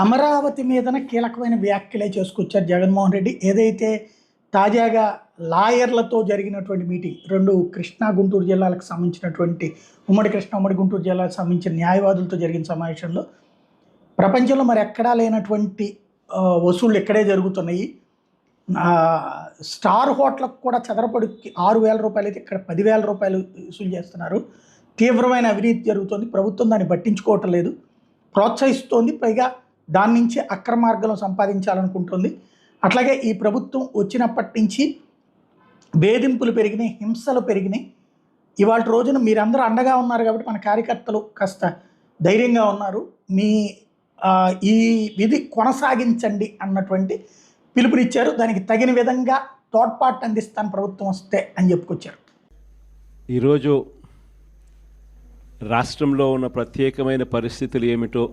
అమరావతి మీదన కీలకమైన వ్యాఖ్యలే చేసుకొచ్చారు జగన్మోహన్ రెడ్డి. ఏదైతే తాజాగా లాయర్లతో జరిగినటువంటి మీటింగ్, 2 కృష్ణా, గుంటూరు జిల్లాలకు సంబంధించినటువంటి ఉమ్మడి కృష్ణా, ఉమ్మడి గుంటూరు జిల్లాలకు సంబంధించిన న్యాయవాదులతో జరిగిన సమావేశంలో ప్రపంచంలో మరి ఎక్కడా లేనటువంటి వసూళ్లు ఇక్కడే జరుగుతున్నాయి. స్టార్ హోటల్కి కూడా చదరపడికి 6,000 రూపాయలు అయితే ఇక్కడ 10,000 రూపాయలు వసూలు చేస్తున్నారు. తీవ్రమైన అవినీతి జరుగుతుంది. ప్రభుత్వం దాన్ని పట్టించుకోవటం లేదు, ప్రోత్సహిస్తోంది. పైగా దాని నుంచి అక్రమ మార్గంలో సంపాదించాలనుకుంటుంది. అట్లాగే ఈ ప్రభుత్వం వచ్చినప్పటి నుంచి వేధింపులు పెరిగినాయి, హింసలు పెరిగినాయి. ఇవాళ రోజున మీరందరూ అండగా ఉన్నారు కాబట్టి మన కార్యకర్తలు కాస్త ధైర్యంగా ఉన్నారు. మీ ఈ విధి కొనసాగించండి అన్నటువంటి పిలుపునిచ్చారు. దానికి తగిన విధంగా తోడ్పాటు అందిస్తాను ప్రభుత్వం వస్తే అని చెప్పుకొచ్చారు. ఈరోజు రాష్ట్రంలో ఉన్న ప్రత్యేకమైన పరిస్థితులు ఏమిటో